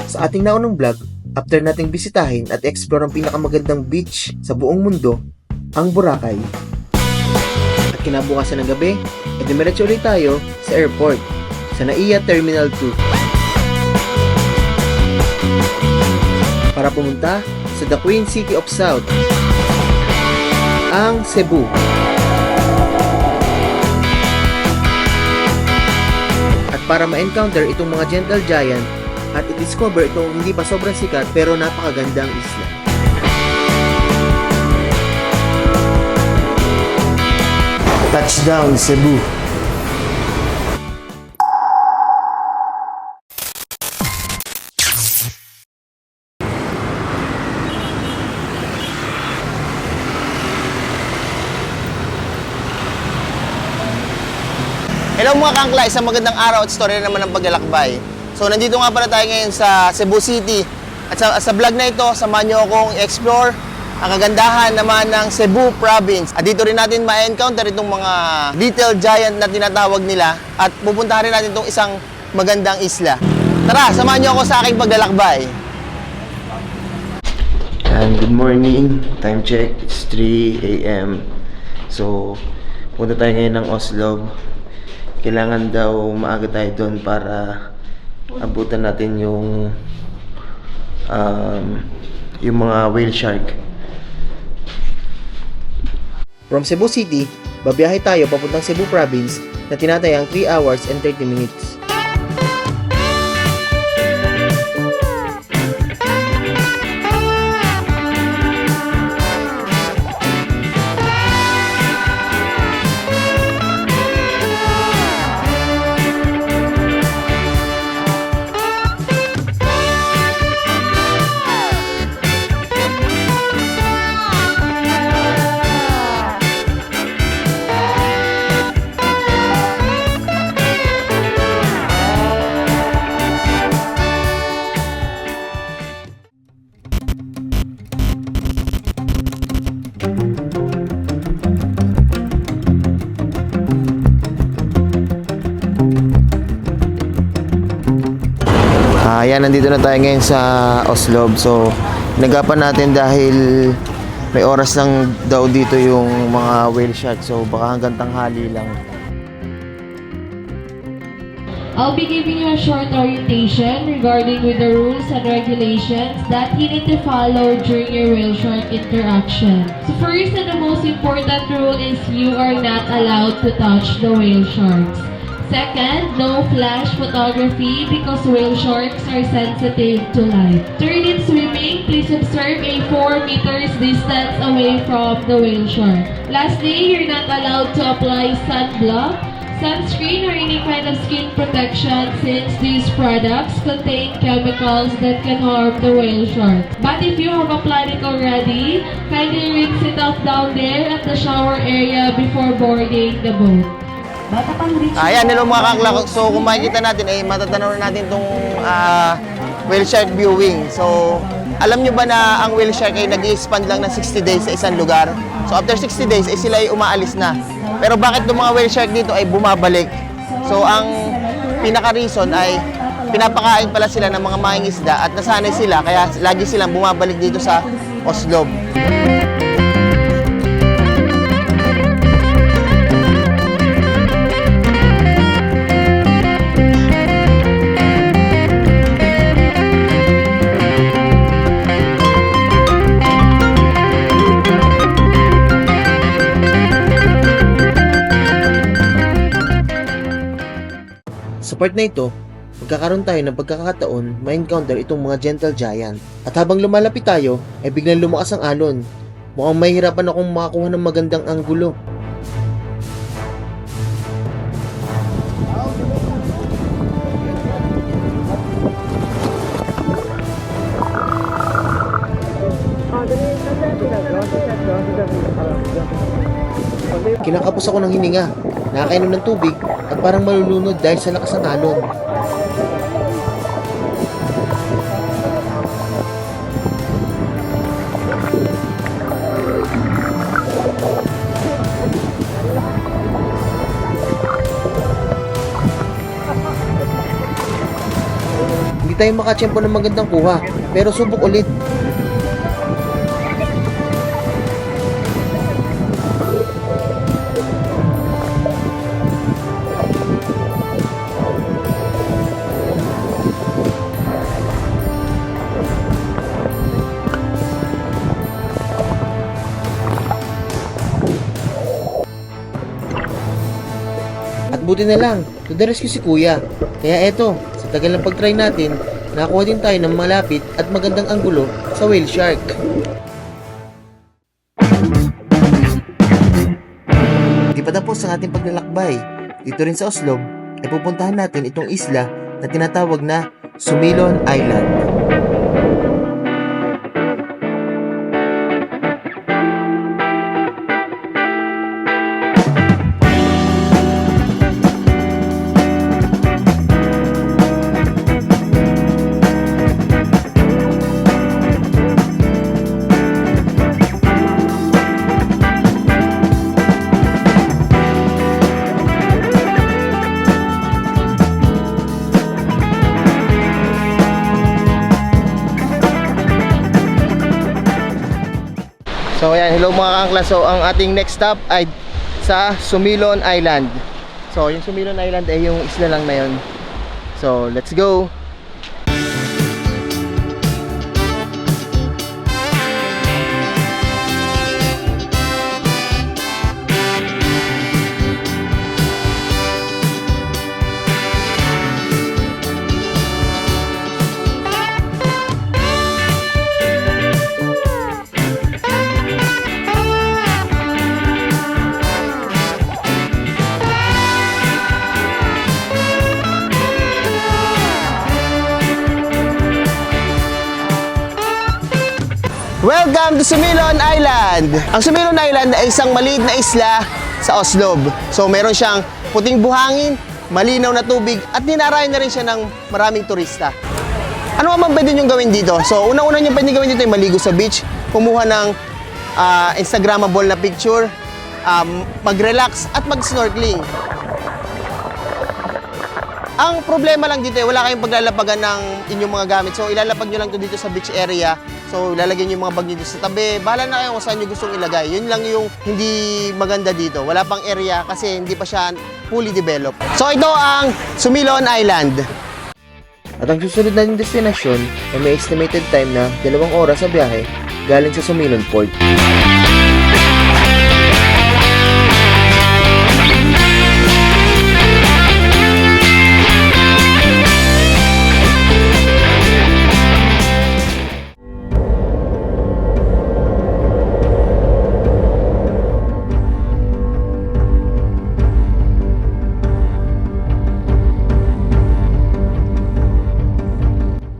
Sa ating naunang vlog, after nating bisitahin at explore ang pinakamagandang beach sa buong mundo, ang Boracay. At kinabukasan ng gabi, dumiretso ulit tayo sa airport, sa NAIA Terminal 2. Para pumunta sa the Queen City of South, ang Cebu. At para ma-encounter itong mga gentle giant at i-discover itong hindi pa sobrang sikat pero napakagandang isla. Touchdown Cebu. Hello mga kangkla, isang magandang araw at story naman ng paglalakbay. So nandito nga pala tayo ngayon sa Cebu City. At sa vlog na ito, samahan nyo akong explore ang kagandahan naman ng Cebu Province. At dito rin natin ma-encounter itong mga little giant na tinatawag nila. At pupuntahan rin natin itong isang magandang isla. Tara, samahan nyo ako sa aking paglalakbay. And good morning, time check, it's 3 AM. So, punta tayo ngayon ng Oslob. Kailangan daw maaga tayo doon para abutan natin yung mga whale shark. From Cebu City, babiyahe tayo papuntang Cebu Province na tinatayang 3 hours and 30 minutes. Ayan, nandito na tayo ngayon sa Oslob. So, nagapan natin dahil may oras lang daw dito yung mga whale shark. So, baka hanggang tanghali lang. I'll be giving you a short orientation regarding with the rules and regulations that you need to follow during your whale shark interaction. So first and the most important rule is you are not allowed to touch the whale sharks. Second, no flash photography because whale sharks are sensitive to light. Third, in swimming, please observe a 4 meters distance away from the whale shark. Lastly, you're not allowed to apply sunblock, sunscreen, or any kind of skin protection since these products contain chemicals that can harm the whale shark. But if you have applied it already, kindly rinse it off down there at the shower area before boarding the boat. Ayan, hello mga kangkla. So kung makikita natin, matatanaw na natin itong whale shark viewing. So, alam nyo ba na ang whale shark ay nag-i-expand lang ng 60 days sa isang lugar? So after 60 days, sila ay umaalis na. Pero bakit itong mga whale shark dito ay bumabalik? So ang pinaka-reason ay pinapakain pala sila ng mga mangingisda at nasanay sila, kaya lagi silang bumabalik dito sa Oslob. Sa part na ito, magkakaroon tayo ng pagkakataon ma-encounter itong mga gentle giant. At habang lumalapit tayo, ay biglang lumakas ang alon. Mukhang mahihirapan akong makakuha ng magandang anggulo. Kinakapos ako ng hininga, nakakainom ng tubig at parang malulunod dahil sa lakas ng alon. Hindi tayo makatsyempo ng magandang kuha, pero subok ulit. At buti na lang, to the rescue si Kuya. Kaya eto, sa tagal ng pag-try natin, nakakuha din tayo ng malapit at magandang anggulo sa whale shark. Di pa tapos ang ating paglalakbay. Dito rin sa Oslob, ay pupuntahan natin itong isla na tinatawag na Sumilon Island. So ayan, hello mga kaangkla. So ang ating next stop ay sa Sumilon Island. So yung Sumilon Island ay yung isla lang na yun. So let's go. Welcome to Sumilon Island! Ang Sumilon Island ay isang maliit na isla sa Oslob. So meron siyang puting buhangin, malinaw na tubig at dinarayan na rin siya ng maraming turista. Ano ang pwede nyo gawin dito? So unang-una nyo pwede gawin dito ay maligo sa beach, kumuha ng Instagrammable na picture, mag-relax at mag-snorkeling. Ang problema lang dito ay wala kayong paglalapagan ng inyong mga gamit. So ilalapag nyo lang to dito sa beach area. So ilalagay nyo yung mga bag nyo dito sa tabi. Bahala na kayo kung saan nyo gustong ilagay. Yun lang yung hindi maganda dito. Wala pang area kasi hindi pa siya fully developed. So ito ang Sumilon Island. At ang susunod nating destinasyon ay may estimated time na 2 oras sa biyahe galing sa Sumilon Port.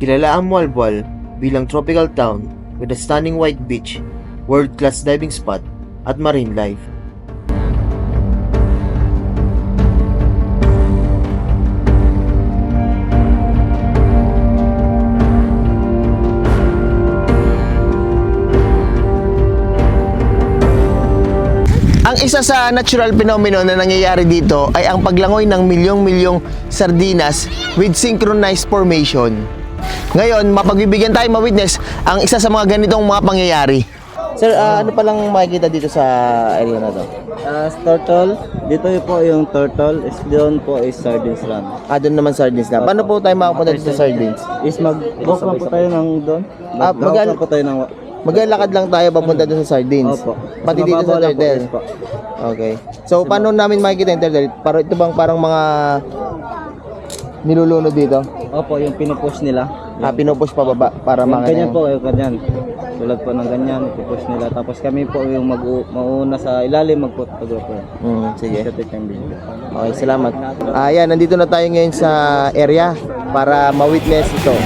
Kilala ang Moalboal bilang tropical town with a stunning white beach, world-class diving spot, at marine life. Ang isa sa natural phenomenon na nangyayari dito ay ang paglangoy ng milyong-milyong sardinas with synchronized formation. Ngayon, mapagbibigyan tayo ma-witness ang isa sa mga ganitong mga pangyayari. Sir, ano palang makikita dito sa area na to? Turtle, dito po yung turtle, is doon po is sardines run. Doon naman sardines na. Paano po tayo makapunta dito sa sardines? Is mag-walk lang po tayo ng doon. Mag-walk lang po tayo ng... Maglalakad lang tayo papunta doon sa sardines. Opo. Pati dito sa Mababaw lang po, turtle. yes po. Okay. So, paano namin makikita yung turtle? Ito bang parang mga nilulunod dito? Opo, yung pinupush nila. Pinupush pa baba para Yung mga ganyan po, yung ganyan. Tulad po ng ganyan, ipupush nila. Tapos kami po yung mauna sa ilalim, mag-photographer. Sige. Take time video. Okay, salamat. Ayan, nandito na tayo ngayon sa area para ma-witness ito.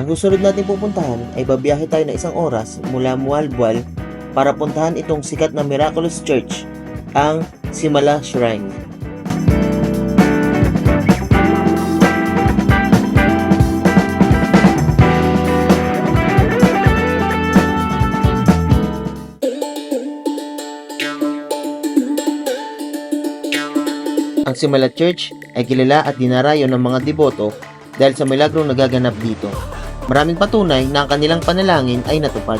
susunod natin pupuntahan ay babiyahe tayo na 1 oras mula Mualbual para puntahan itong sikat na Miraculous Church, ang Simala Shrine. Ang Simala Church ay kilala at dinarayo ng mga deboto dahil sa milagrong nagaganap dito. Maraming patunay na ang kanilang panalangin ay natupad.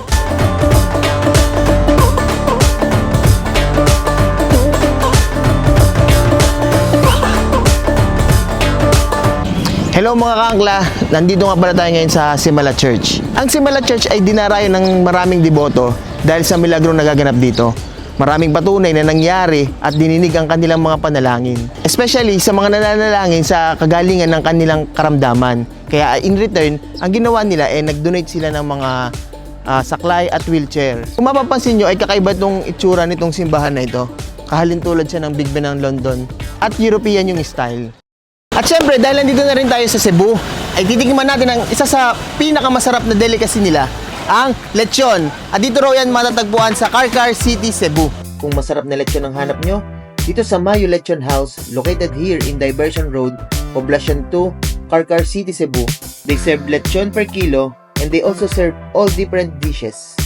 Hello mga kaangla, nandito nga pala tayo ngayon sa Simala Church. Ang Simala Church ay dinarayo ng maraming deboto dahil sa milagrong nagaganap dito. Maraming patunay na nangyari at dininig ang kanilang mga panalangin. Especially sa mga nananalangin sa kagalingan ng kanilang karamdaman. Kaya in return, ang ginawa nila ay nag-donate sila ng mga saklay at wheelchair. Kung mapapansin nyo ay kakaiba itong itsura nitong simbahan na ito. Kahalintulad siya ng Big Ben ng London at European yung style. At syempre, dahil nandito na rin tayo sa Cebu, ay titikman natin ang isa sa pinakamasarap na delicacy nila, ang lechon. At dito raw yan matatagpuan sa Carcar City, Cebu. Kung masarap na lechon ang hanap nyo, dito sa Mayo Lechon House, located here in Diversion Road, Poblacion 2, Carcar City, Cebu. They serve lechon per kilo and they also serve all different dishes.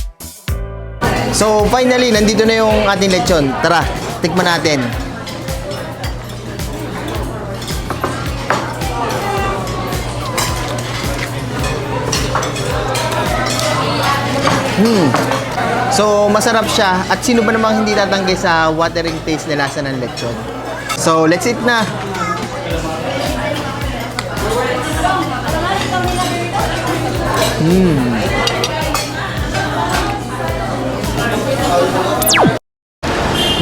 So finally, nandito na yung ating lechon. Tara, tikman natin. So, masarap siya. At sino ba namang hindi tatanggi sa watering taste na lasa ng lechon? So, let's eat na!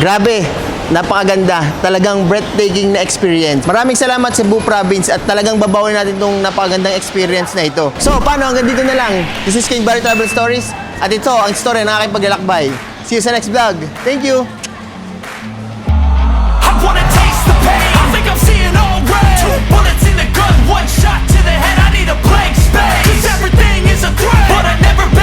Grabe! Napakaganda. Talagang breathtaking na experience. Maraming salamat Cebu Province at talagang babawin natin itong napakagandang experience na ito. So, paano? Hanggang dito na lang. This is King Barry Travel Stories. At ito ang story ng aking paglalakbay. See you sa next vlog. Thank you! I wanna taste the pain. I think I'm seeing all red. 2 bullets in the gun, 1 shot to the head. I need a blank space. 'Cause everything is a threat, but I've never been